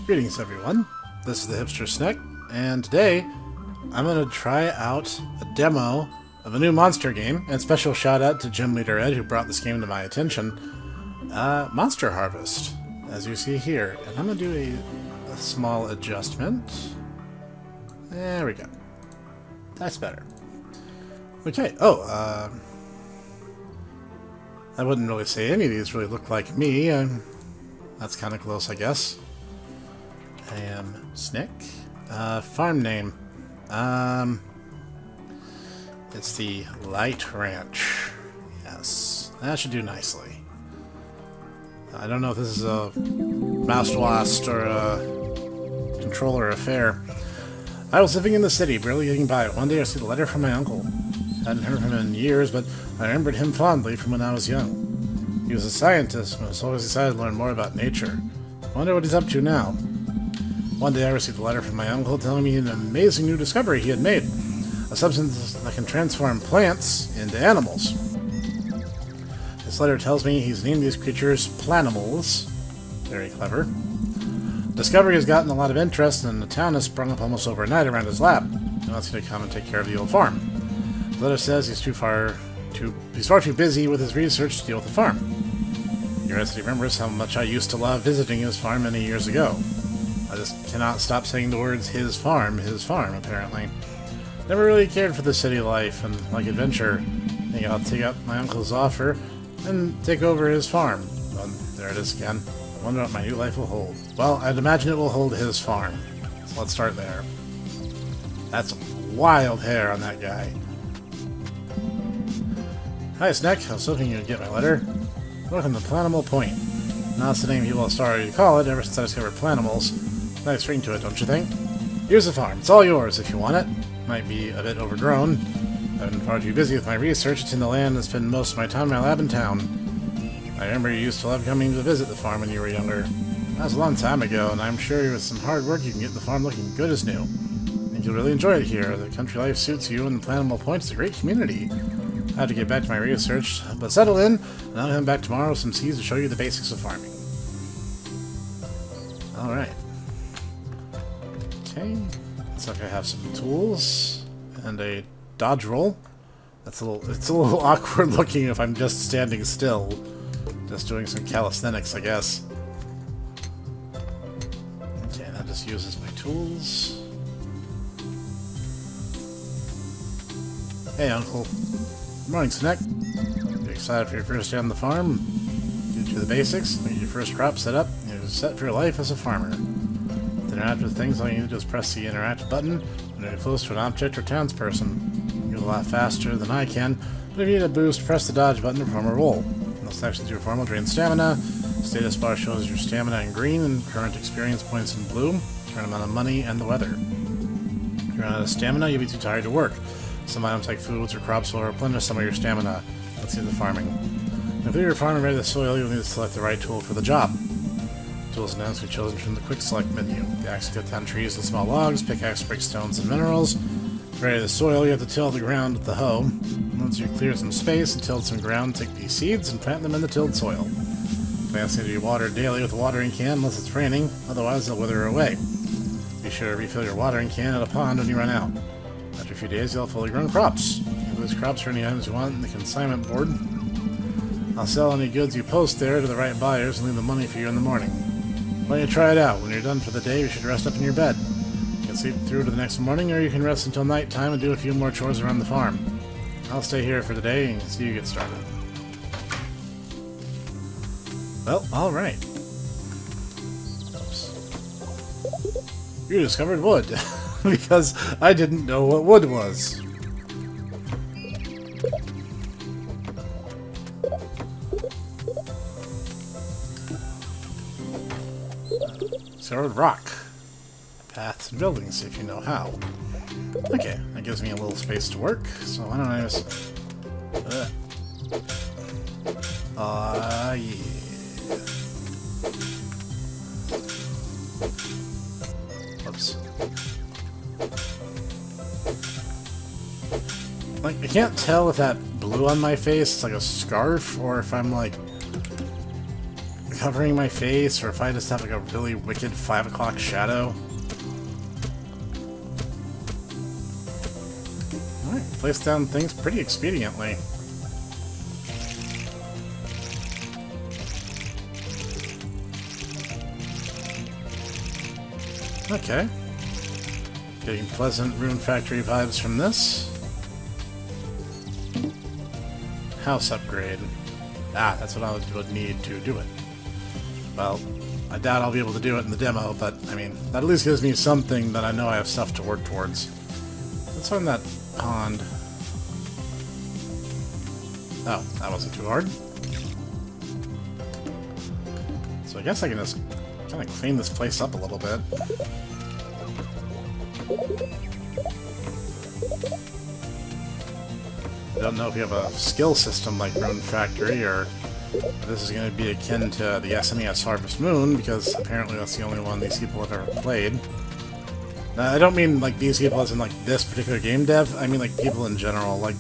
Greetings everyone, this is the Hipster Snek, and today I'm going to try out a demo of a new monster game, and special shout out to Gym Leader Ed who brought this game to my attention, Monster Harvest, as you see here. And I'm going to do a small adjustment. There we go. That's better. Okay, I wouldn't really say any of these really look like me. That's kind of close, I guess. I am Snek. Farm name. It's the Light Ranch. Yes, that should do nicely. I don't know if this is a mouse wasp or a controller affair. I was living in the city, barely getting by. One day I received a letter from my uncle. Hadn't heard from him in years, but I remembered him fondly from when I was young. He was a scientist and was always excited to learn more about nature. I wonder what he's up to now. One day I received a letter from my uncle telling me an amazing new discovery he had made. A substance that can transform plants into animals. This letter tells me he's named these creatures Planimals. Very clever. The discovery has gotten a lot of interest, and the town has sprung up almost overnight around his lab. He wants me to come and take care of the old farm. The letter says he's far too busy with his research to deal with the farm. He writes that he remembers how much I used to love visiting his farm many years ago. I just cannot stop saying the words his farm, apparently. Never really cared for the city life and like adventure. I think I'll take up my uncle's offer and take over his farm. Well, there it is again. I wonder what my new life will hold. Well, I'd imagine it will hold his farm. So let's start there. That's wild hair on that guy. Hi, Snek. I was hoping you'd get my letter. Welcome to Planimal Point. Now that's the name people have started to call it ever since I discovered Planimals. Nice ring to it, don't you think? Here's the farm. It's all yours if you want it. Might be a bit overgrown. I've been far too busy with my research. It's in the land and spend most of my time in my lab in town. I remember you used to love coming to visit the farm when you were younger. That was a long time ago, and I'm sure with some hard work you can get the farm looking good as new. I think you'll really enjoy it here. The country life suits you, and the Planimal Point is a great community. I have to get back to my research, but settle in, and I'll come back tomorrow with some seeds to show you the basics of farming. Alright. Okay. Looks like I have some tools and a dodge roll. It's a little awkward looking if I'm just standing still. Just doing some calisthenics, I guess. Okay, that just uses my tools. Hey, Uncle. Good morning, Snek. You excited for your first day on the farm? You do the basics, get your first crop set up, and you're set for your life as a farmer. To interact with things, all you need to do is press the interact button when you're close to an object or townsperson. You're a lot faster than I can, but if you need a boost, press the dodge button to perform a roll. Most sections of your farm will drain stamina. Status bar shows your stamina in green and current experience points in blue, current amount of money, and the weather. If you run out of stamina, you'll be too tired to work. Some items like foods or crops will replenish some of your stamina. Let's see the farming. To clear your farm and ready the soil, you'll need to select the right tool for the job. Tools and items can be chosen from the quick select menu. The axe cut down trees and small logs, pickaxe breaks stones and minerals. To ready the soil, you have to till the ground with the hoe. Once you clear some space and tilled some ground, take these seeds and plant them in the tilled soil. Plants need to be watered daily with a watering can unless it's raining, otherwise they'll wither away. Be sure to refill your watering can at a pond when you run out. After a few days, you'll have fully grown crops. You can lose crops for any items you want in the consignment board. I'll sell any goods you post there to the right buyers and leave the money for you in the morning. Why don't you try it out? When you're done for the day, you should rest up in your bed. You can sleep through to the next morning, or you can rest until night time and do a few more chores around the farm. I'll stay here for the day and see you get started. Well, alright. You discovered wood. Because I didn't know what wood was. Discovered rock. Paths and buildings, if you know how. Okay, that gives me a little space to work, so why don't I just... yeah. Oops. Like, I can't tell if that blue on my face is like a scarf, or if I'm like covering my face, or if I just have like a really wicked 5 o'clock shadow. Alright, place down things pretty expediently. Okay. Getting pleasant Rune Factory vibes from this. House upgrade. Ah, that's what I would need to do it. Well, I doubt I'll be able to do it in the demo, but, I mean, that at least gives me something that I know I have stuff to work towards. Let's find that pond. Oh, that wasn't too hard. So I guess I can just kind of clean this place up a little bit. I don't know if you have a skill system like Rune Factory, or if this is going to be akin to the SNES Harvest Moon, because apparently that's the only one these people have ever played. Now, I don't mean like these people as in like this particular game dev, I mean like people in general. Like,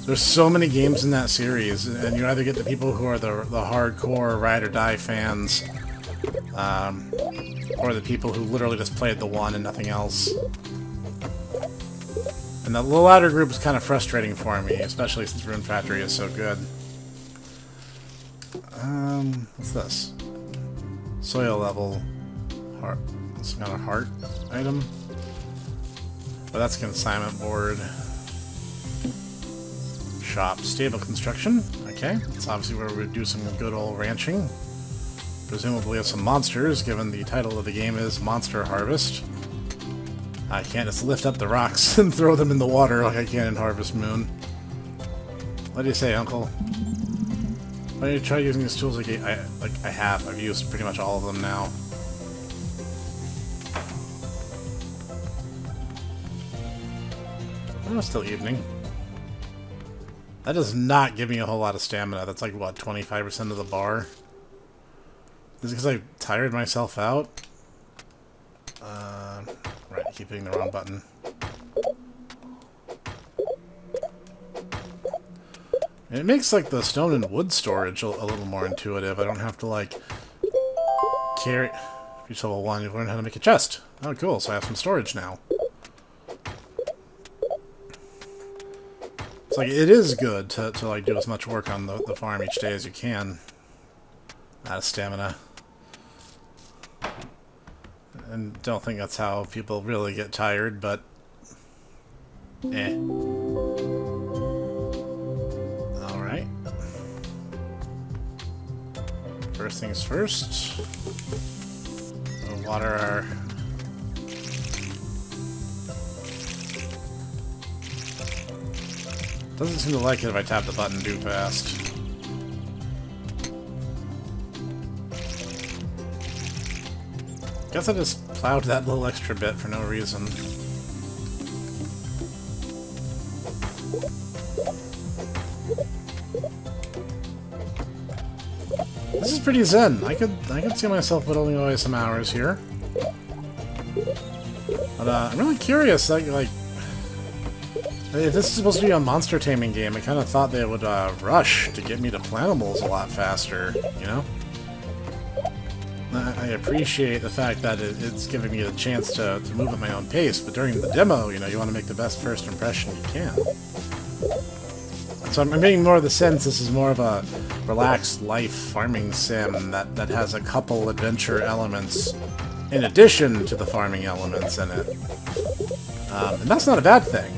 there's so many games in that series, and you either get the people who are the hardcore ride or die fans, or the people who literally just played the one and nothing else. And the latter group is kind of frustrating for me, especially since Rune Factory is so good. What's this? Soil level. Heart. Some kind of heart item. Oh, that's consignment board. Shop. Stable construction. Okay, that's obviously where we would do some good old ranching. Presumably have some monsters, given the title of the game is Monster Harvest. I can't just lift up the rocks and throw them in the water like I can in Harvest Moon. What do you say, Uncle? Why don't you try using these tools again? I have. I've used pretty much all of them now. Oh, it's still evening. That does not give me a whole lot of stamina. That's like, what, 25% of the bar? Is it because I tired myself out? Right, keep hitting the wrong button. It makes, like, the stone and wood storage a little more intuitive. I don't have to, like, carry... Reach level 1, you've learned how to make a chest. Oh, cool, so I have some storage now. It's like, it is good to like, do as much work on the farm each day as you can. Out of stamina. And don't think that's how people really get tired, but... eh. Alright. First things first. We'll water our... Doesn't seem to like it if I tap the button too fast. Guess I just plowed that little extra bit for no reason. This is pretty zen. I could see myself whittling away some hours here. But I'm really curious, like if this is supposed to be a monster taming game, I kind of thought they would rush to get me to plantables a lot faster, you know? I appreciate the fact that it's giving me a chance to move at my own pace, but during the demo, you know, you want to make the best first impression you can. So I'm getting more of the sense this is more of a relaxed life farming sim that has a couple adventure elements in addition to the farming elements in it. And that's not a bad thing.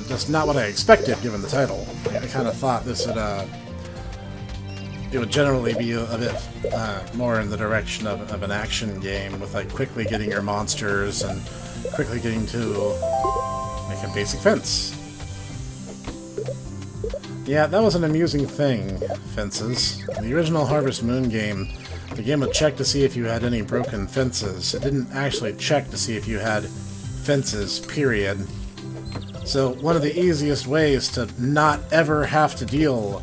Just not what I expected, given the title. I kind of thought this would, it would generally be a bit more in the direction of an action game, with like quickly getting your monsters and quickly getting to make a basic fence. Yeah, that was an amusing thing, fences. In the original Harvest Moon game, the game would check to see if you had any broken fences. It didn't actually check to see if you had fences, period. So one of the easiest ways to not ever have to deal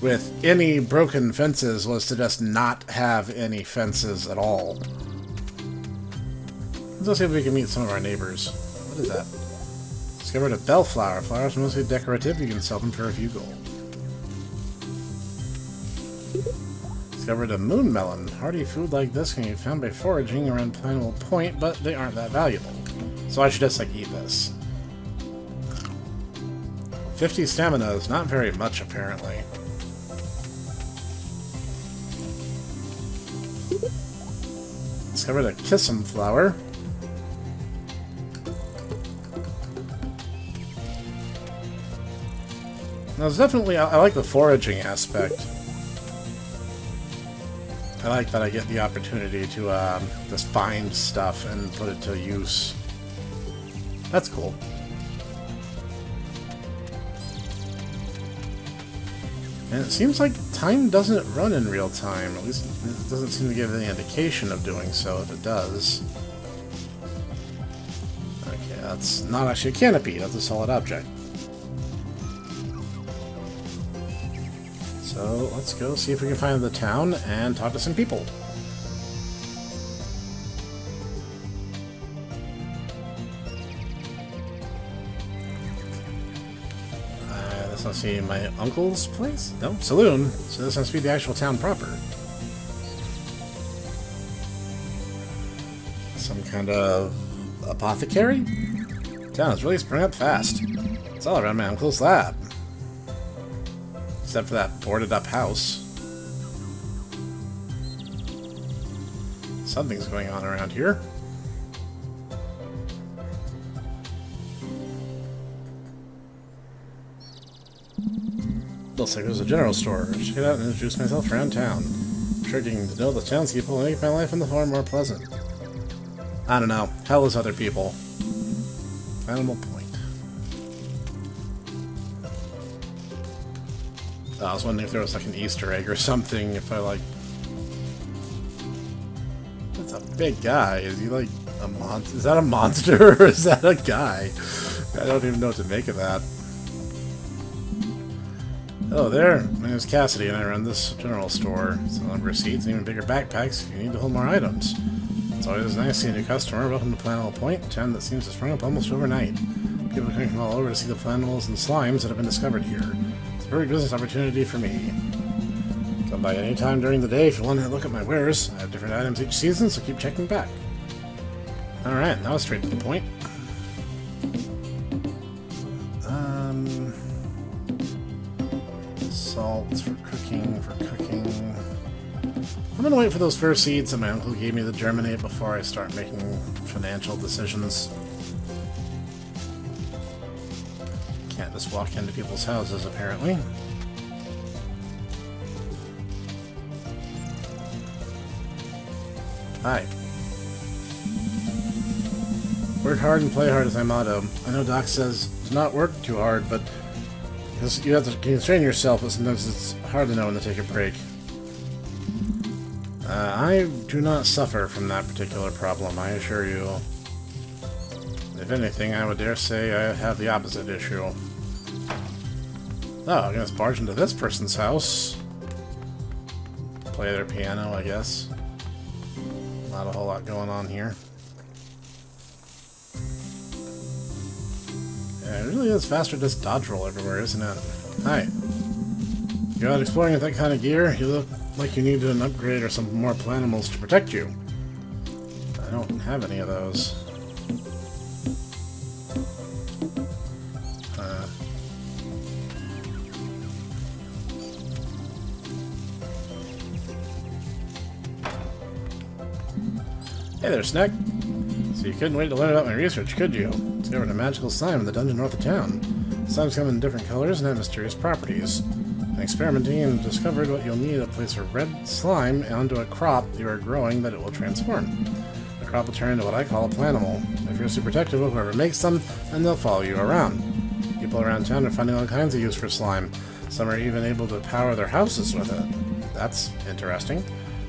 with any broken fences was to just not have any fences at all. Let's see if we can meet some of our neighbors. What is that? Discovered a bellflower. Flowers are mostly decorative. You can sell them for a few gold. These Discovered a moon melon. Hardy food like this can be found by foraging around Primal Point, but they aren't that valuable. So I should just, like, eat this. 50 stamina is not very much, apparently. Discovered a Kissum flower. Now, it's definitely... I like the foraging aspect. I like that I get the opportunity to just find stuff and put it to use. That's cool. And it seems like time doesn't run in real time. At least it doesn't seem to give any indication of doing so if it does. Okay, that's not actually a canopy, that's a solid object. So let's go see if we can find the town and talk to some people. Let's see, my uncle's place? No, saloon. So this must be the actual town proper. Some kind of apothecary? Town has really sprung up fast. It's all around my uncle's lab. Except for that boarded up house. Something's going on around here. Looks like there's a general store. I should get out and introduce myself around town. I'm sure getting to know the townspeople will make my life on the farm more pleasant. I don't know. Hell is other people. Animal Point. Oh, I was wondering if there was like an Easter egg or something, if I like... That's a big guy. Is he like a monster? Is that a monster or is that a guy? I don't even know what to make of that. Hello there, my name is Cassidy and I run this general store. It's a number of seeds and even bigger backpacks if you need to hold more items. It's always nice seeing a new customer. Welcome to Planetable Point, a town that seems to sprung up almost overnight. People are coming from all over to see the planetals and slimes that have been discovered here. It's a perfect business opportunity for me. Come by any time during the day if you want to look at my wares. I have different items each season, so keep checking back. Alright, now straight to the point. Salt for cooking, I'm gonna wait for those first seeds that my uncle gave me to germinate before I start making financial decisions. Can't just walk into people's houses, apparently. Hi. Work hard and play hard is my motto. I know Doc says do not work too hard, but because you have to constrain yourself, but sometimes it's hard to know when to take a break. I do not suffer from that particular problem, I assure you. If anything, I would dare say I have the opposite issue. Oh, I'm gonna barge into this person's house. Play their piano, I guess. Not a whole lot going on here. Yeah, it really is faster to just dodge roll everywhere, isn't it? Hi. You're out exploring with that kind of gear? You look like you need an upgrade or some more planimals to protect you. I don't have any of those. Hey there, Snek. So you couldn't wait to learn about my research, could you? Discovered a magical slime in the dungeon north of town. Slimes come in different colors and have mysterious properties. In experimenting and discovered what you'll need to place a red slime onto a crop you are growing that it will transform. The crop will turn into what I call a planimal. If you're super protective of whoever makes them, then they'll follow you around. People around town are finding all kinds of use for slime. Some are even able to power their houses with it. That's interesting.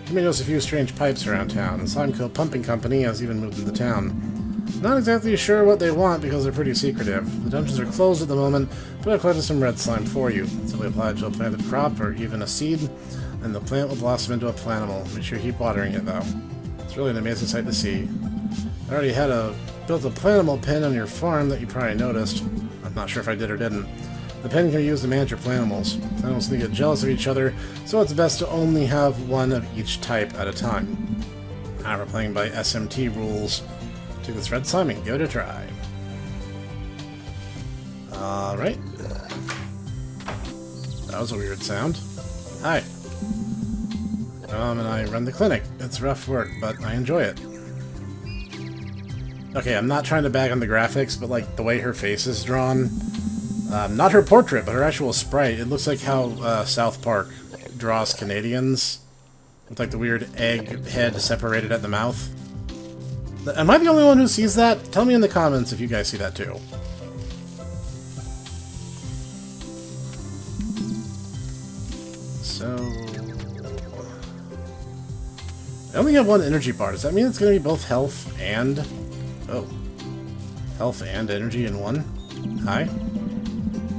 You may notice a few strange pipes around town. The Slime Kill Pumping Company has even moved into town. Not exactly sure what they want because they're pretty secretive. The dungeons are closed at the moment, but I've collected some red slime for you. Simply apply it to a planted crop or even a seed, and the plant will blossom into a planimal. Make sure you keep watering it though. It's really an amazing sight to see. I already had built a planimal pen on your farm that you probably noticed. I'm not sure if I did or didn't. The pen can be used to manage your planimals. Planimals can get jealous of each other, so it's best to only have one of each type at a time. However, playing by SMT rules, take this red slime and give it a try. Alright. That was a weird sound. Hi. And I run the clinic. It's rough work, but I enjoy it. Okay, I'm not trying to bag on the graphics, but like the way her face is drawn, not her portrait, but her actual sprite, it looks like how South Park draws Canadians, with like the weird egg head separated at the mouth. Am I the only one who sees that? Tell me in the comments if you guys see that too. So... I only have one energy bar. Does that mean it's going to be both health and... Oh. Health and energy in one? Hi.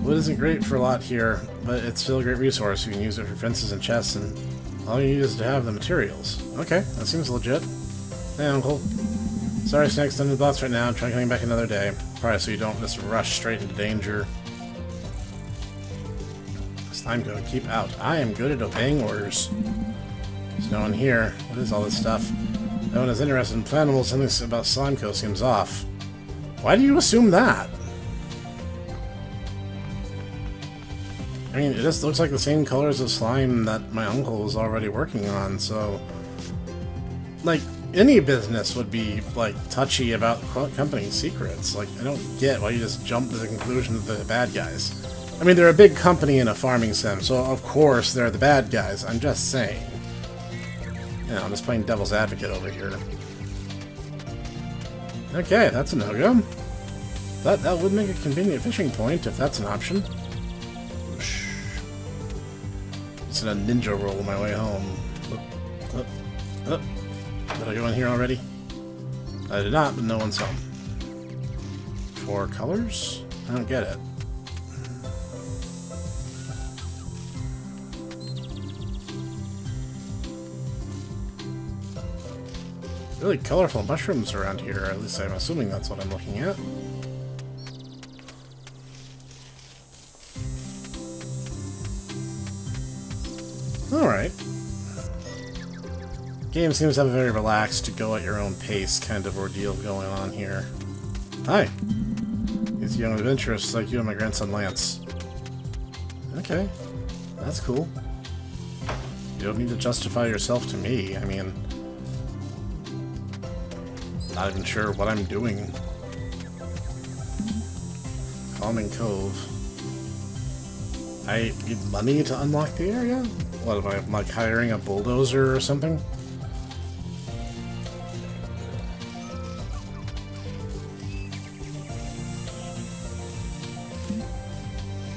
Wood isn't great for a lot here, but it's still a great resource. You can use it for fences and chests, and all you need is to have the materials. Okay, that seems legit. Hey, Uncle. Sorry, Snek, still in the box right now. Try coming back another day. Probably so you don't just rush straight into danger. Slime code, keep out. I am good at obeying orders. There's no one here. What is all this stuff? No one is interested in planimals. Something about slime code seems off. Why do you assume that? I mean, it just looks like the same colors of slime that my uncle was already working on, so... Like, any business would be, like, touchy about company secrets. Like, I don't get why you just jump to the conclusion that they're the bad guys. I mean, they're a big company in a farming sim, so of course they're the bad guys. I'm just saying. You know, I'm just playing devil's advocate over here. Okay, that's a no-go. That would make a convenient fishing point, if that's an option. Whoosh. It's in a ninja roll on my way home. Did I go in here already? I did not, but no one's home. 4 colors? I don't get it. Really colorful mushrooms around here, at least I'm assuming that's what I'm looking at. Alright. Game seems to have a very relaxed, go at your own pace kind of ordeal going on here. Hi. These young adventurers like you and my grandson Lance. Okay. That's cool. You don't need to justify yourself to me. I mean... Not even sure what I'm doing. Calming Cove. I need money to unlock the area? What, am I like hiring a bulldozer or something?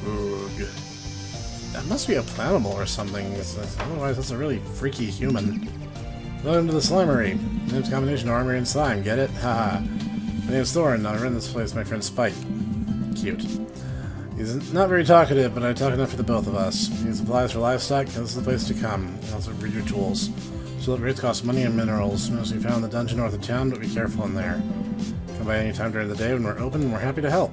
Ugh. That must be a planimal or something. Otherwise, that's a really freaky human. Welcome to the Slimery. My name's a combination of armory and slime, get it? Haha. My name's Thorin, I run this place with my friend Spike. Cute. He's not very talkative, but I talk enough for the both of us. He needs supplies for livestock, this is the place to come. You also read your tools. So rates cost money and minerals. Mostly found in the dungeon north of town, but be careful in there. Come by any time during the day when we're open, and we're happy to help.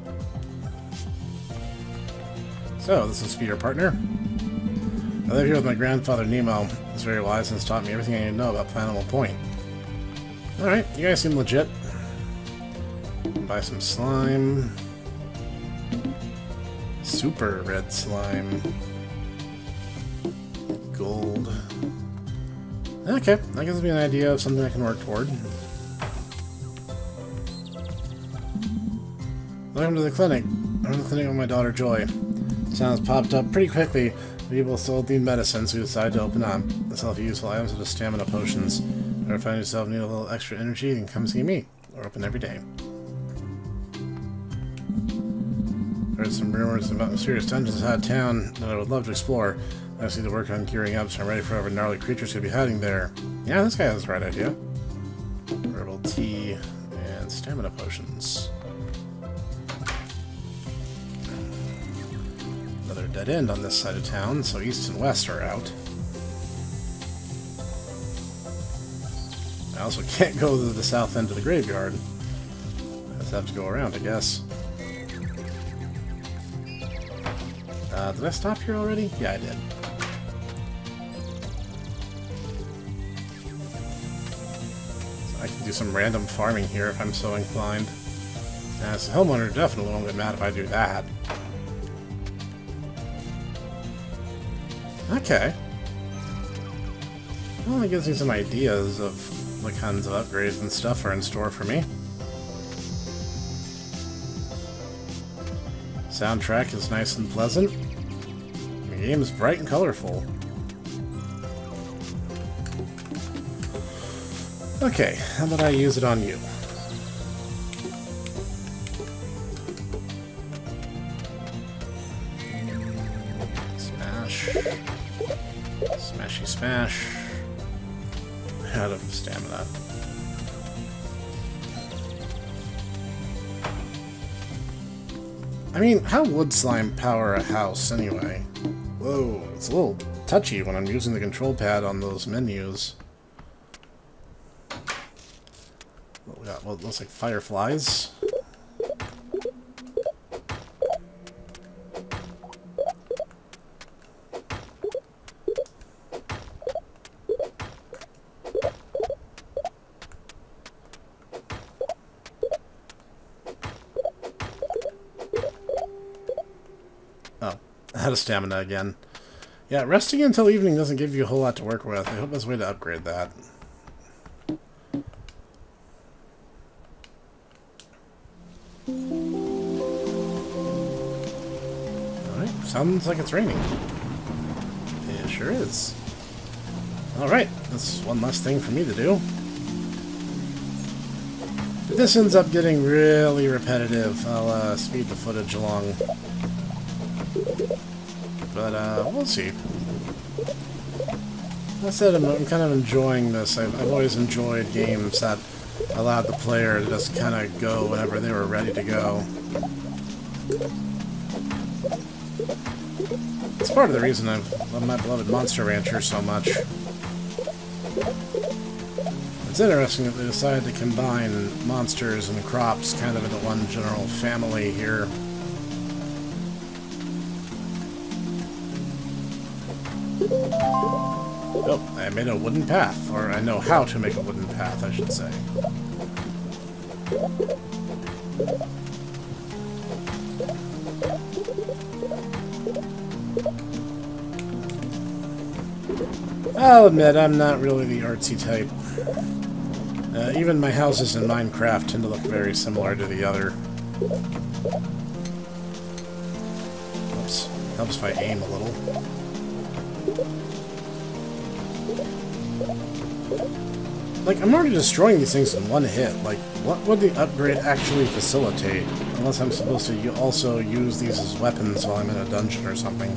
So, this is Peter Partner. I live here with my grandfather Nemo. He's very wise and has taught me everything I need to know about Planimal Point. Alright, you guys seem legit. Buy some slime. Super red slime. Gold. Okay, that gives me an idea of something I can work toward. Welcome to the clinic. I'm in the clinic with my daughter Joy. Sounds popped up pretty quickly. People still need medicine, so we decided to open up. They sell a few useful items such as stamina potions. If you find yourself need a little extra energy, then come see me. We're open every day. Heard some rumors about mysterious dungeons inside town that I would love to explore. I see the work on gearing up, so I'm ready for whatever gnarly creatures could be hiding there. Yeah, this guy has the right idea. Herbal tea and stamina potions. Another dead end on this side of town, so east and west are out. I also can't go to the south end of the graveyard. I just have to go around, I guess. Did I stop here already? Yeah, I did. So I can do some random farming here if I'm so inclined. As a homeowner, definitely won't get mad if I do that. Okay. Well, it gives me some ideas of what kinds of upgrades and stuff are in store for me. Soundtrack is nice and pleasant. The game is bright and colorful. Okay, how about I use it on you? Smash. Smashy smash. Out of stamina. I mean, how would slime power a house anyway? Whoa, it's a little touchy when I'm using the control pad on those menus. What we got? What looks like fireflies? Out of stamina again. Yeah, resting until evening doesn't give you a whole lot to work with. I hope there's a way to upgrade that. Alright, sounds like it's raining. It sure is. Alright, that's one less thing for me to do. If this ends up getting really repetitive, I'll speed the footage along. But, we'll see. That said, I'm kind of enjoying this. I've always enjoyed games that allowed the player to just kind of go whenever they were ready to go. It's part of the reason I love my beloved Monster Rancher so much. It's interesting that they decided to combine monsters and crops kind of into one general family here. Oh, I made a wooden path. Or I know how to make a wooden path, I should say. I'll admit, I'm not really the artsy type. Even my houses in Minecraft tend to look very similar to the other. Oops. Helps if I aim a little. Like, I'm already destroying these things in one hit. Like, what would the upgrade actually facilitate? Unless I'm supposed to also use these as weapons while I'm in a dungeon or something.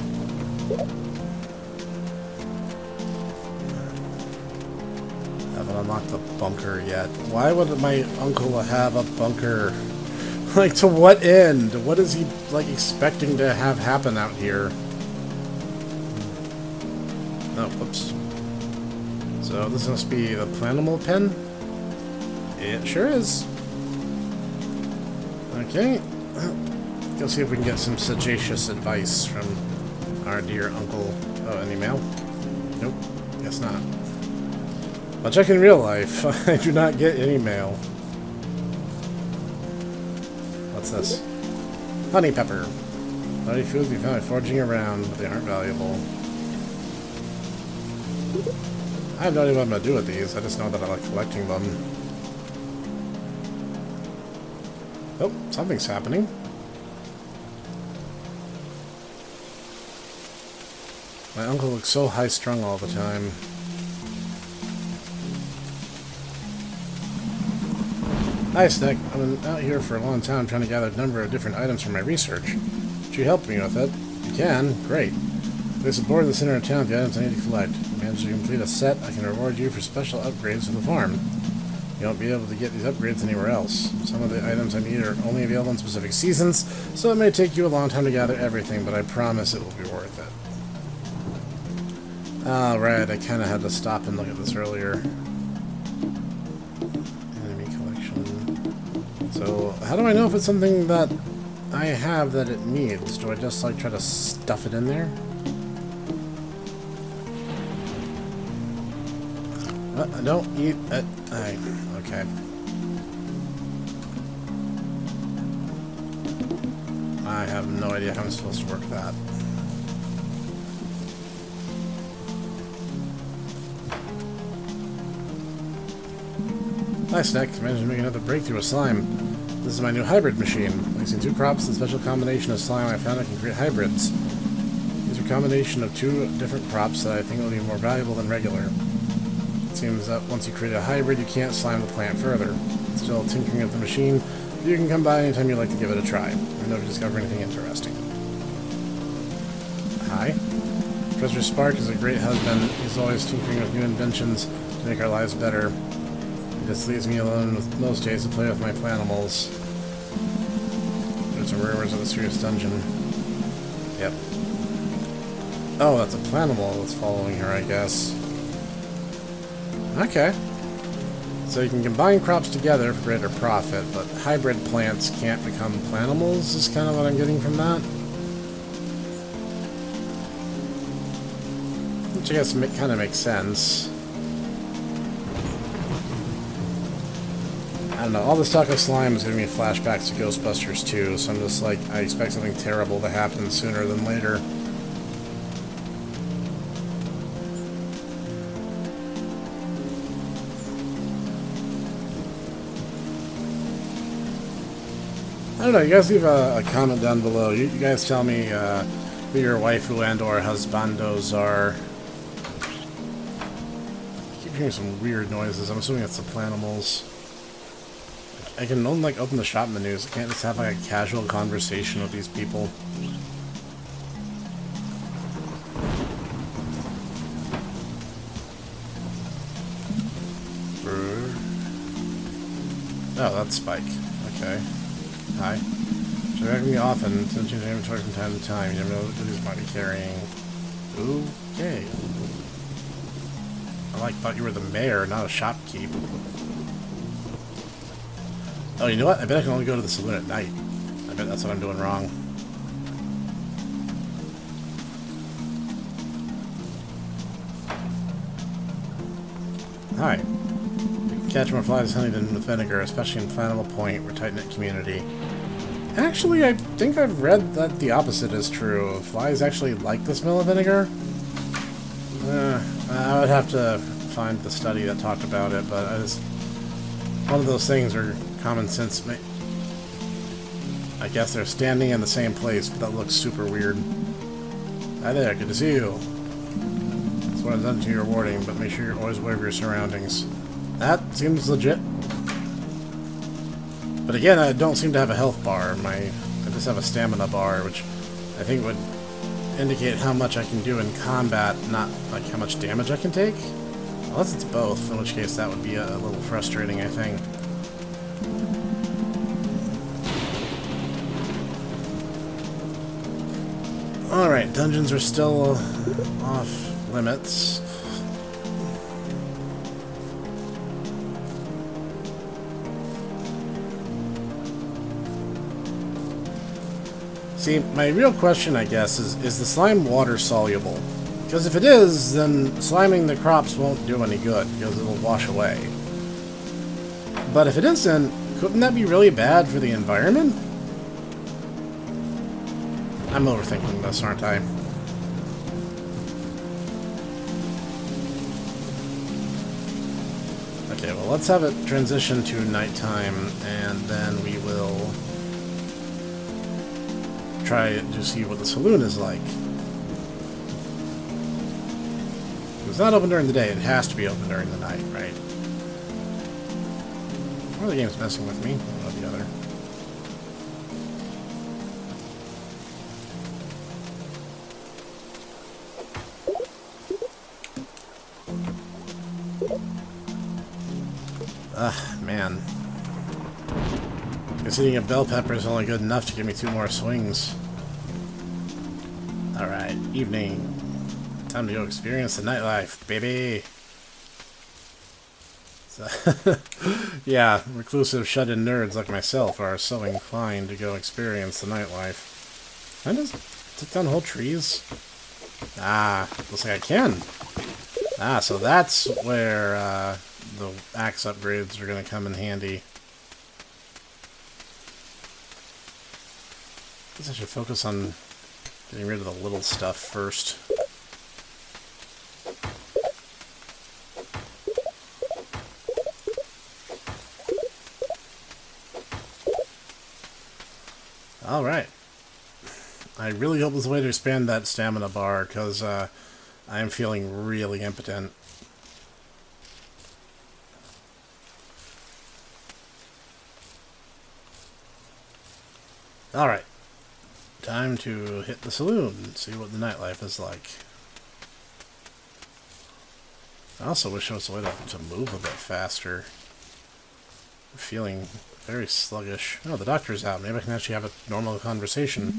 Haven't unlocked the bunker yet. Why would my uncle have a bunker? Like, to what end? What is he, like, expecting to have happen out here? Oh, whoops. So this must be the Planimal Pen? It sure is. Okay. Go see if we can get some sagacious advice from our dear uncle. Oh, any mail? Nope. Guess not. I'll check in real life. I do not get any mail. What's this? Honey pepper. Bloody foods we found foraging around, but they aren't valuable. I have no idea what I'm going to do with these, I just know that I like collecting them. Oh, something's happening. My uncle looks so high-strung all the time. Hi, Snek. I've been out here for a long time trying to gather a number of different items for my research. Could you help me with it? You can? Great. There's a board in the center of town with the items I need to collect. If you manage to complete a set, I can reward you for special upgrades to the farm. You won't be able to get these upgrades anywhere else. Some of the items I need are only available in specific seasons, so it may take you a long time to gather everything, but I promise it will be worth it. Alright, I kind of had to stop and look at this earlier. Enemy collection. So, how do I know if it's something that I have that it needs? Do I just, like, try to stuff it in there? Don't eat it. Okay. I have no idea how I'm supposed to work that. Hi, Snek. Managed to make another breakthrough with slime. This is my new hybrid machine. Mixing 2 crops and a special combination of slime I found I can create hybrids. These are a combination of 2 different crops that I think will be more valuable than regular. It seems that once you create a hybrid, you can't slime the plant further. Still tinkering with the machine, but you can come by anytime you'd like to give it a try. I know if you discover anything interesting. Hi. Professor Spark is a great husband. He's always tinkering with new inventions to make our lives better. He just leaves me alone with most days to play with my planimals. There's some rumors of a serious dungeon. Yep. Oh, that's a planimal that's following her, I guess. Okay. So you can combine crops together for greater profit, but hybrid plants can't become planimals, is kind of what I'm getting from that. Which I guess kind of makes sense. I don't know, all this talk of slime is giving me flashbacks to Ghostbusters 2, so I'm just like, I expect something terrible to happen sooner than later. I don't know, you guys leave a comment down below. You guys tell me who your waifu and or husbandos are. I keep hearing some weird noises. I'm assuming it's the planimals. I can only, like, open the shop menus. I can't just have, like, a casual conversation with these people. Oh, that's Spike. Okay. Hi. Direct me often to change inventory from time to time. You never know what these might be carrying. Okay. I, like, thought you were the mayor, not a shopkeep. Oh, you know what? I bet I can only go to the saloon at night. I bet that's what I'm doing wrong. Hi. You can catch more flies honey than with vinegar, especially in Flannel Point, or tight-knit community. Actually, I think I've read that the opposite is true. Flies actually like the smell of vinegar. I would have to find the study that talked about it, but I just... One of those things where common sense I guess they're standing in the same place, but that looks super weird. Hi there, good to see you. That's what I've done to you rewarding, but make sure you're always aware of your surroundings. That seems legit. But again, I don't seem to have a health bar. I just have a stamina bar, which I think would indicate how much I can do in combat, not like how much damage I can take. Unless it's both, in which case that would be a little frustrating, I think. Alright, dungeons are still off limits. See, my real question, I guess, is the slime water soluble? Because if it is, then sliming the crops won't do any good, because it'll wash away. But if it isn't, couldn't that be really bad for the environment? I'm overthinking this, aren't I? Okay, well, let's have it transition to nighttime, and then we will try to see what the saloon is like. It's not open during the day, it has to be open during the night, right? One of the game's messing with me, one or the other. Ugh, man. I guess eating a bell pepper is only good enough to give me 2 more swings. Alright, evening. Time to go experience the nightlife, baby! So yeah, reclusive, shut-in nerds like myself are so inclined to go experience the nightlife. Can I just take down whole trees? Ah, looks like I can. Ah, so that's where the axe upgrades are going to come in handy. I guess I should focus on getting rid of the little stuff first. Alright. I really hope there's a way to expand that stamina bar, because I am feeling really impotent. Alright. Time to hit the saloon and see what the nightlife is like. I also wish there was a way to move a bit faster. I'm feeling very sluggish. Oh, the doctor's out. Maybe I can actually have a normal conversation.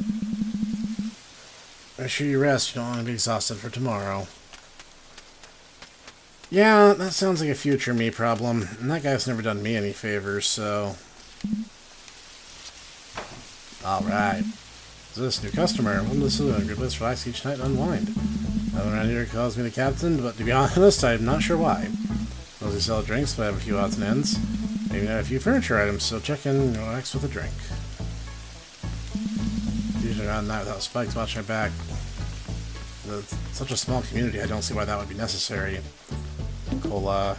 Make sure you rest. You don't want to be exhausted for tomorrow. Yeah, that sounds like a future me problem. And that guy's never done me any favors, so... Alright. This new customer. Welcome to the saloon. Good place to relax each night and unwind. Everyone around here calls me the captain, but to be honest, I'm not sure why. Mostly sell drinks, but I have a few odds and ends. Maybe a few furniture items, so check in and relax with a drink. Usually around the night without spikes watching my back. It's such a small community, I don't see why that would be necessary. Cola,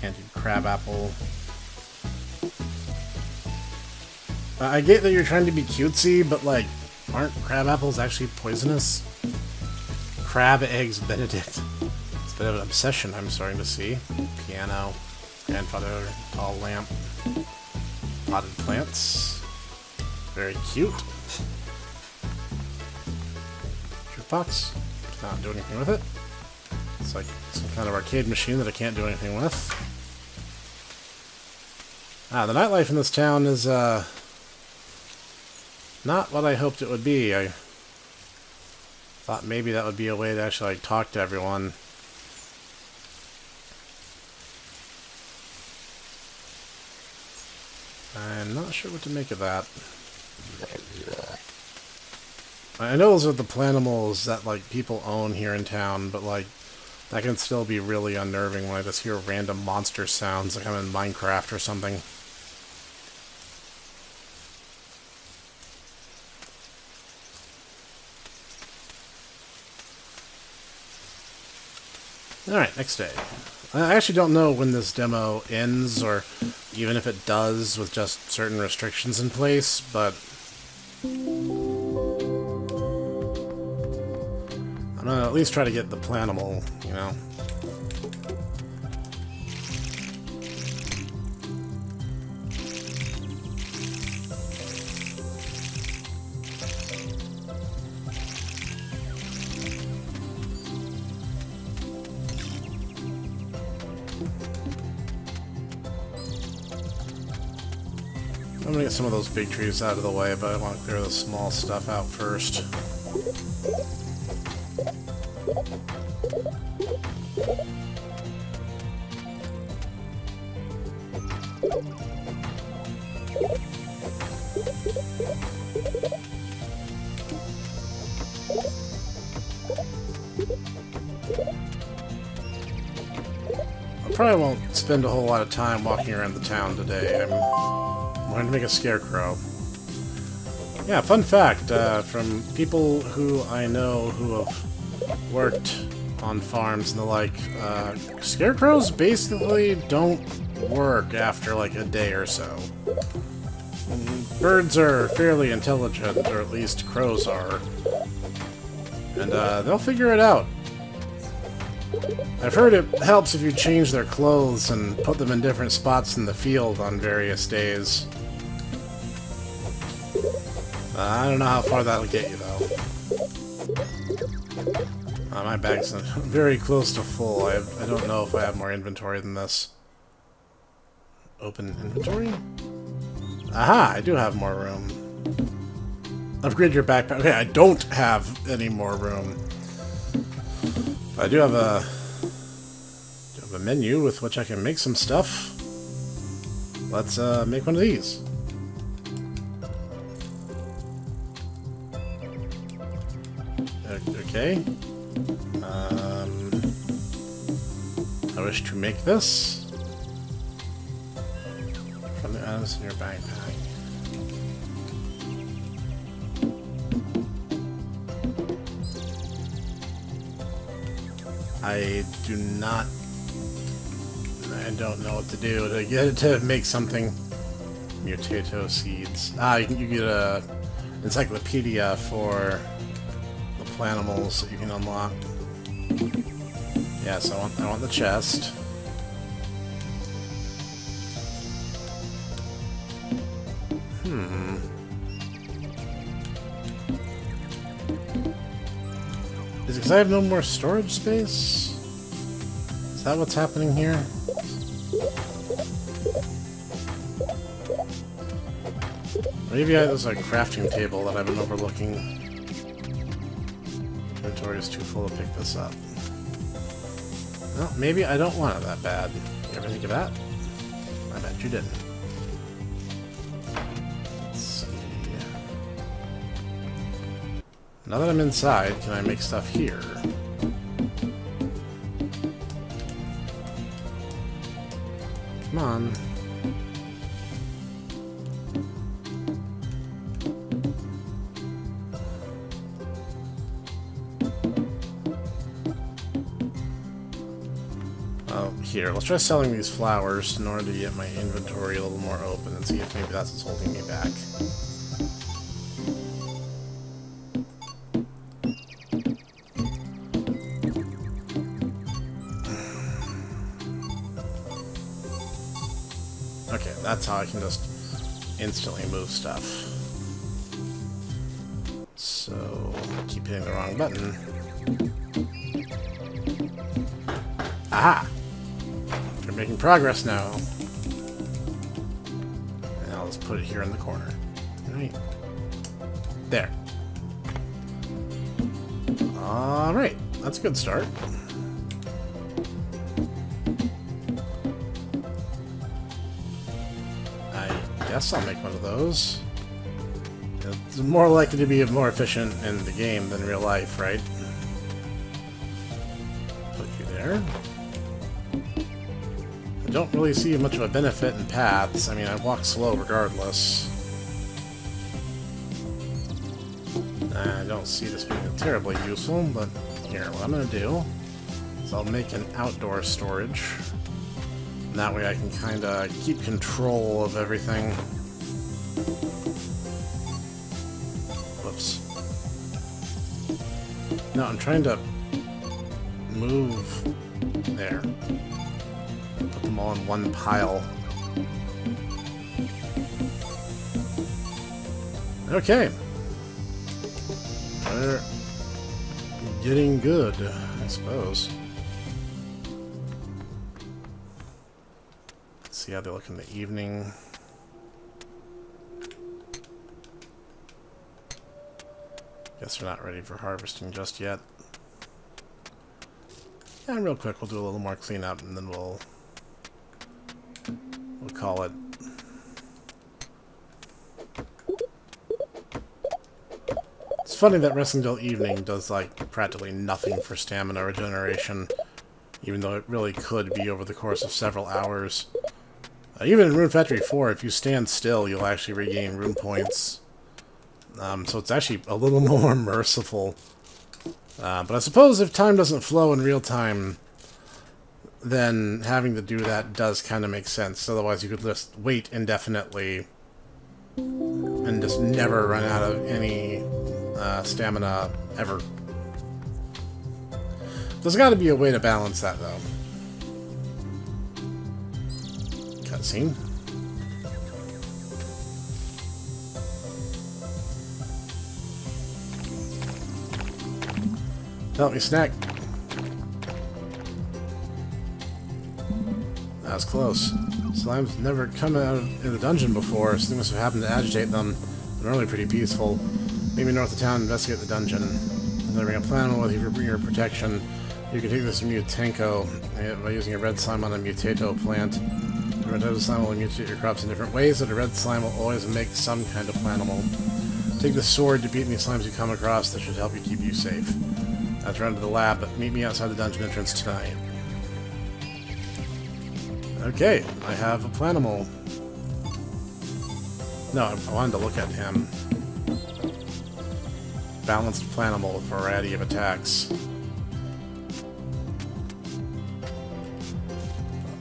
candied crab apple. I get that you're trying to be cutesy, but like, aren't crab apples actually poisonous? Crab eggs Benedict. It's a bit of an obsession I'm starting to see. Piano. Grandfather, tall lamp, potted plants, very cute. Jukebox, cannot do anything with it. It's like some kind of arcade machine that I can't do anything with. Ah, the nightlife in this town is, not what I hoped it would be. I thought maybe that would be a way to actually, like, talk to everyone. I'm not sure what to make of that. I know those are the planimals that, like, people own here in town, but, like, that can still be really unnerving when I just hear random monster sounds like I'm in Minecraft or something. Alright, next day. I actually don't know when this demo ends, or even if it does with just certain restrictions in place, but I'm gonna at least try to get the planimal, you know. I'm gonna get some of those big trees out of the way, but I want to clear the small stuff out first. I probably won't spend a whole lot of time walking around the town today. I'm going to make a scarecrow. Yeah, fun fact, from people who I know who have worked on farms and the like, scarecrows basically don't work after like a day or so. Birds are fairly intelligent, or at least crows are, and they'll figure it out. I've heard it helps if you change their clothes and put them in different spots in the field on various days. I don't know how far that'll get you, though. My bag's very close to full. I don't know if I have more inventory than this. Open inventory? Aha! I do have more room. Upgrade your backpack. Okay, I don't have any more room. But I do have a a menu with which I can make some stuff. Let's make one of these. Okay. I wish to make this from the items in your backpack. I don't know what to do to get it to make something. Mutato seeds. You can get a encyclopedia for the plantimals that you can unlock. Yes, I want the chest. Is it because I have no more storage space? Is that what's happening here? Maybe there's a crafting table that I've been overlooking. Inventory is too full to pick this up. Well, maybe I don't want it that bad. You ever think of that? I bet you didn't. Let's see. Now that I'm inside, can I make stuff here? Come on. Here, let's try selling these flowers in order to get my inventory a little more open and see if maybe that's what's holding me back. Okay, that's how I can just instantly move stuff. So, I keep hitting the wrong button. Aha! We're making progress now. And I'll just put it here in the corner. Alright. There. Alright, that's a good start. I guess I'll make one of those. It's more likely to be more efficient in the game than real life, right? Put you there. I don't really see much of a benefit in paths. I mean, I walk slow regardless. I don't see this being terribly useful, but here, what I'm going to do is I'll make an outdoor storage. And that way I can kind of keep control of everything. Whoops. No, I'm trying to move there. Put them all in one pile. Okay. We're getting good, I suppose. Let's see how they look in the evening. Guess we're not ready for harvesting just yet. Yeah, real quick, we'll do a little more cleanup, and then we'll call it. It's funny that resting until evening does, like, practically nothing for stamina regeneration, even though it really could be over the course of several hours. Even in Rune Factory 4, if you stand still, you'll actually regain rune points. So it's actually a little more merciful. But I suppose if time doesn't flow in real time, then having to do that does kind of make sense. Otherwise, you could just wait indefinitely and just never run out of any stamina ever. There's got to be a way to balance that, though. Cutscene. Help me, Snek. That was close. Slimes never come out of the dungeon before, so they must have happened to agitate them. They're normally pretty peaceful. Maybe north of town, investigate the dungeon. Delivering a plan with you for your protection. You can take this Mutanko by using a red slime on a Mutato plant. The red type of slime will mutate your crops in different ways, so the red slime will always make some kind of plantable. Take the sword to beat any slimes you come across. That should help you keep you safe. Let's run to the lab, but meet me outside the dungeon entrance tonight. Okay, I have a planimal. No, I wanted to look at him. Balanced planimal with a variety of attacks.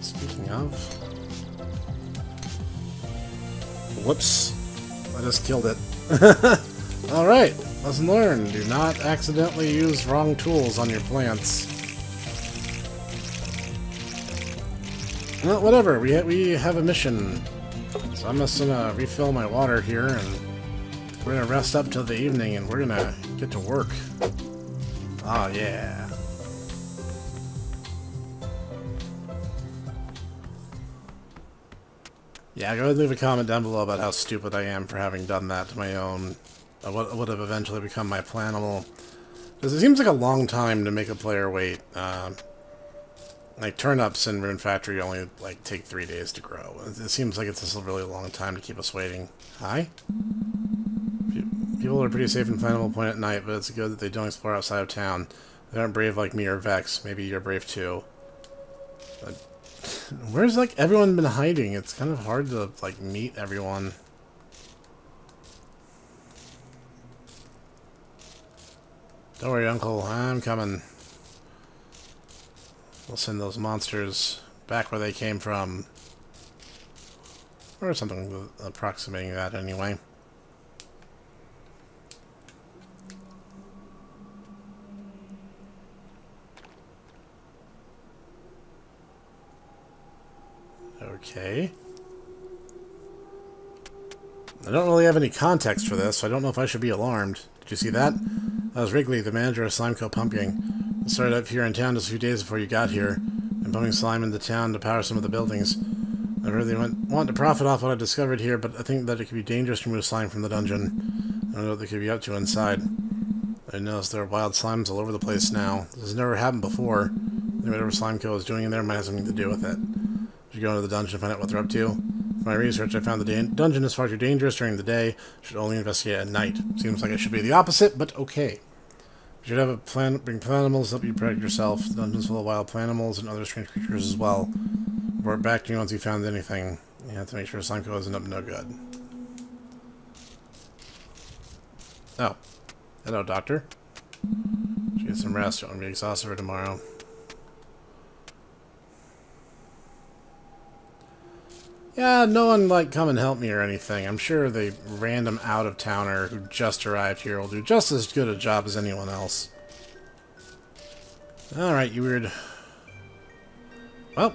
Speaking of... Whoops. I just killed it. Alright, lesson learned. Do not accidentally use wrong tools on your plants. Well, whatever, we have a mission. So I'm just gonna refill my water here, and we're gonna rest up till the evening, and we're gonna get to work. Oh yeah. Yeah, go ahead and leave a comment down below about how stupid I am for having done that to my own. What would have eventually become my planimal. Because it seems like a long time to make a player wait. Like, turnips in Rune Factory only, like, take 3 days to grow. It seems like it's just a really long time to keep us waiting. Hi? People are pretty safe in Planimal Point at night, but it's good that they don't explore outside of town. They aren't brave like me or Vex. Maybe you're brave too. But where's, like, everyone been hiding? It's kind of hard to, like, meet everyone. Don't worry, Uncle. I'm coming. We'll send those monsters back where they came from. Or something approximating that, anyway. Okay. I don't really have any context for this, so I don't know if I should be alarmed. Did you see that? That was Wrigley, the manager of Slimeco Pumping. I started up here in town just a few days before you got here, and pumping slime into town to power some of the buildings. I heard they want to profit off what I discovered here, but I think that it could be dangerous to remove slime from the dungeon. I don't know what they could be up to inside. I noticed there are wild slimes all over the place now. This has never happened before. I think whatever Slimeco is doing in there might have something to do with it. Should go into the dungeon and find out what they're up to. From my research, I found the dungeon is far too dangerous during the day. Should only investigate at night. Seems like it should be the opposite, but okay. You should have a plan. Bring planimals to help you protect yourself. The dungeon's full of wild planimals and other strange creatures as well. Report back to me once you found anything. You have to make sure Slimeco isn't up no good. Oh. Hello, Doctor. Should get some rest. Don't want to be exhausted for tomorrow. Yeah, no one, like, come and help me or anything. I'm sure the random out-of-towner who just arrived here will do just as good a job as anyone else. Alright, you weird. Well,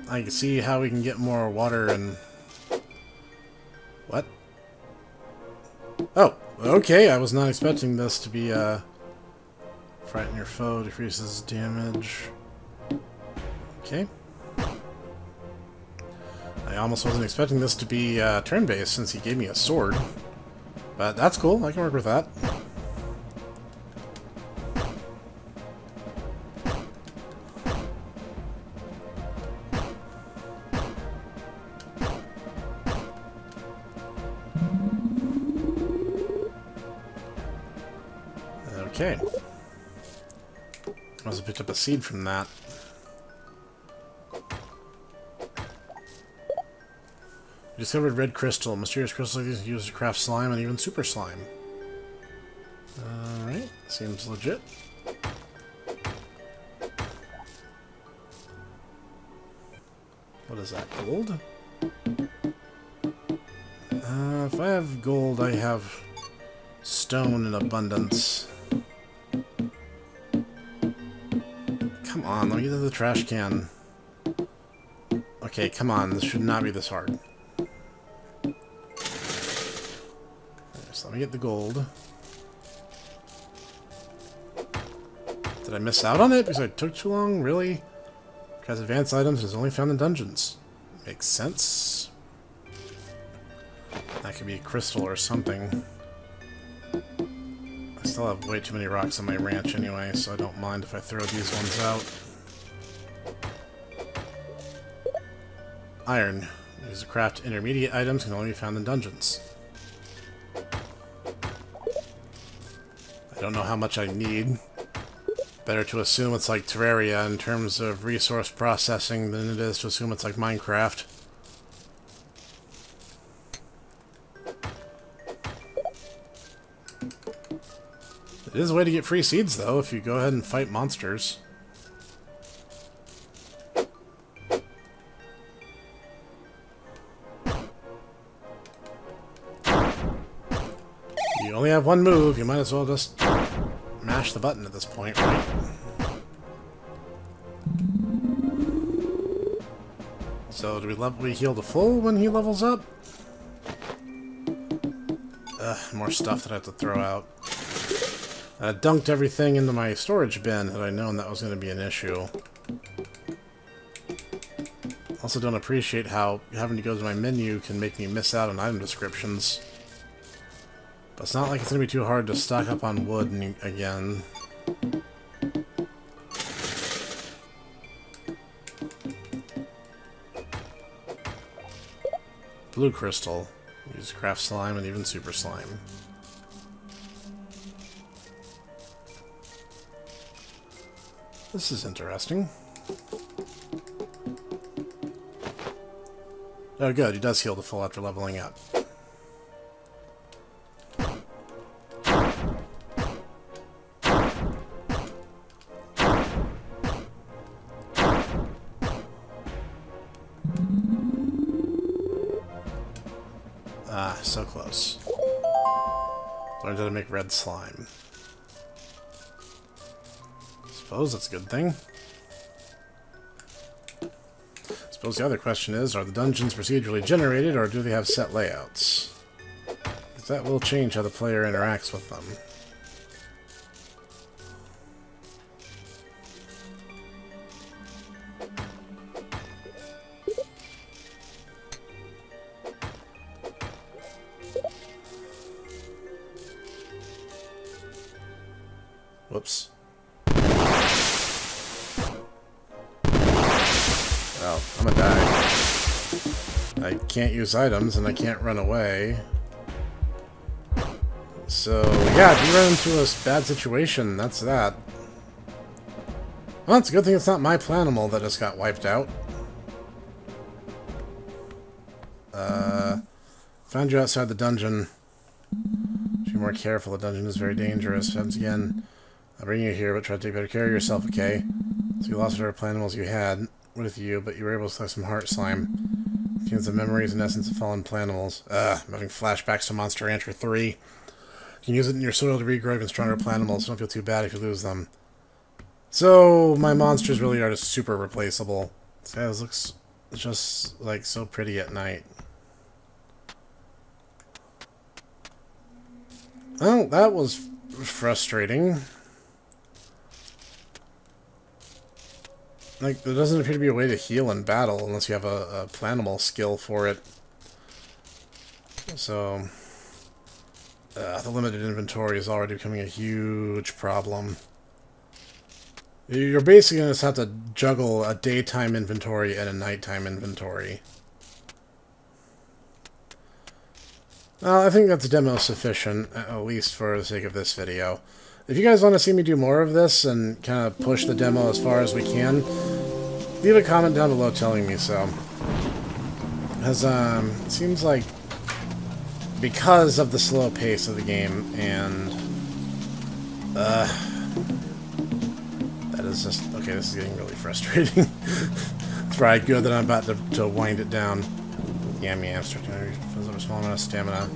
I can see how we can get more water and... What? Oh, okay, I was not expecting this to be, frighten your foe, decreases damage. Okay. I almost wasn't expecting this to be turn-based since he gave me a sword. But that's cool, I can work with that. Okay. Must have picked up a seed from that. You discovered red crystal. Mysterious crystal used to craft slime and even super slime. Alright, seems legit. What is that, gold? If I have gold, I have stone in abundance. Come on, let me get to the trash can. Okay, come on, this should not be this hard. So let me get the gold. Did I miss out on it because I took too long? Really? Because advanced items is only found in dungeons. Makes sense. That could be a crystal or something. I still have way too many rocks on my ranch anyway, so I don't mind if I throw these ones out. Iron. Used to craft intermediate items can only be found in dungeons. I don't know how much I need. Better to assume it's like Terraria in terms of resource processing than it is to assume it's like Minecraft. It is a way to get free seeds, though, if you go ahead and fight monsters. You only have one move, you might as well just mash the button at this point, right? So, do we heal the full when he levels up? More stuff that I have to throw out. I dunked everything into my storage bin had I known that was going to be an issue. Also don't appreciate how having to go to my menu can make me miss out on item descriptions. But it's not like it's going to be too hard to stock up on wood again. Blue crystal. Use craft slime and even super slime. This is interesting. Oh good, he does heal the full after leveling up. Ah, so close. Learned how to make red slime. Suppose that's a good thing. Suppose the other question is, are the dungeons procedurally generated, or do they have set layouts? Because that will change how the player interacts with them. Whoops. Well, I'm gonna die. I can't use items and I can't run away. So, yeah, if you run into a bad situation, that's that. Well, it's a good thing it's not my planimal that just got wiped out. Found you outside the dungeon. Be more careful, the dungeon is very dangerous. Once again, I'll bring you here, but try to take better care of yourself, okay? So you lost whatever planimals you had with you, but you were able to collect some heart slime. Contains the memories and essence of fallen planimals. I'm having flashbacks to Monster Rancher 3. You can use it in your soil to regrow even stronger planimals. Don't feel too bad if you lose them. So, my monsters really are just super replaceable. This guy looks just, like, so pretty at night. Well, that was frustrating. Like, there doesn't appear to be a way to heal in battle unless you have a planimal skill for it. So, the limited inventory is already becoming a huge problem. You're basically going to just have to juggle a daytime inventory and a nighttime inventory. Well, I think that's demo sufficient, at least for the sake of this video. If you guys want to see me do more of this and kind of push the demo as far as we can, leave a comment down below telling me so. Because, it seems like because of the slow pace of the game, and, that is just, okay, this is getting really frustrating. It's probably good that I'm about to wind it down. Yammy hamster, fills up a small amount of stamina.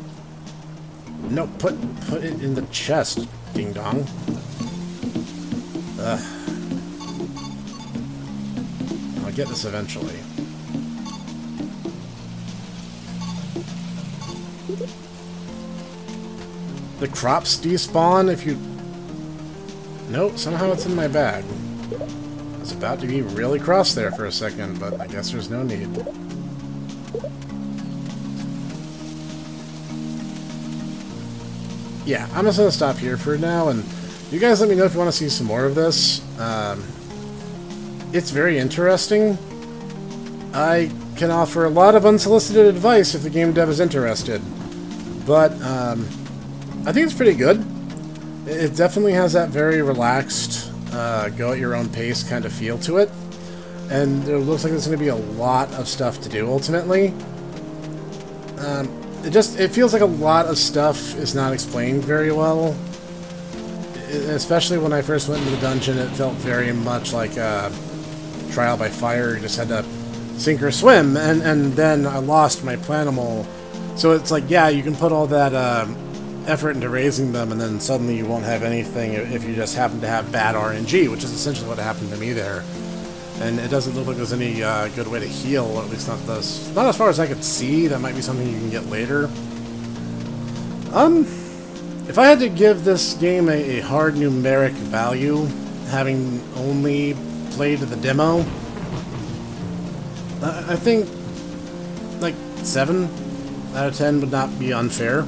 No, put it in the chest, ding dong. I'll get this eventually. The crops despawn if you... Nope, somehow it's in my bag. I was about to be really cross there for a second, but I guess there's no need. yeah, I'm just going to stop here for now, and you guys let me know if you want to see some more of this. It's very interesting. I can offer a lot of unsolicited advice if the game dev is interested, but I think it's pretty good. It definitely has that very relaxed, go at your own pace kind of feel to it, and it looks like there's going to be a lot of stuff to do ultimately. It feels like a lot of stuff is not explained very well. Especially when I first went into the dungeon, it felt very much like a trial by fire. You just had to sink or swim, and then I lost my planimal. So it's like, yeah, you can put all that effort into raising them, and then suddenly you won't have anything if you just happen to have bad RNG, which is essentially what happened to me there. And it doesn't look like there's any good way to heal, or at least not as far as I could see. That might be something you can get later. If I had to give this game a hard numeric value, having only played the demo, I think like 7 out of 10 would not be unfair.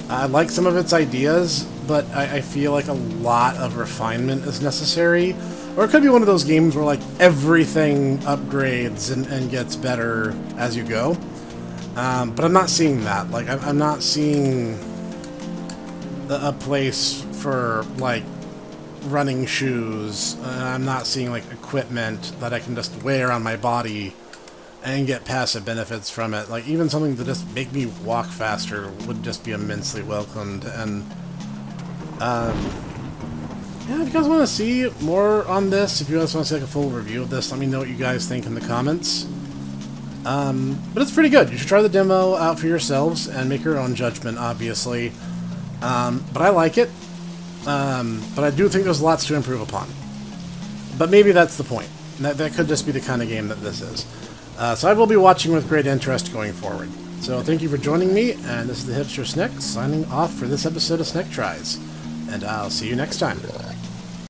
I like some of its ideas, but I feel like a lot of refinement is necessary. Or it could be one of those games where, like, everything upgrades and gets better as you go. But I'm not seeing that. Like, I'm not seeing a place for, like, running shoes. I'm not seeing, like, equipment that I can just wear on my body and get passive benefits from it. Like, even something to just make me walk faster would just be immensely welcomed. And, yeah, if you guys want to see more on this, if you guys want to see like a full review of this, let me know what you guys think in the comments. But it's pretty good. You should try the demo out for yourselves and make your own judgment, obviously. But I like it. But I do think there's lots to improve upon. But maybe that's the point. That could just be the kind of game that this is. So I will be watching with great interest going forward. So thank you for joining me, and this is the Hipster Snek signing off for this episode of Snek Tries. And I'll see you next time.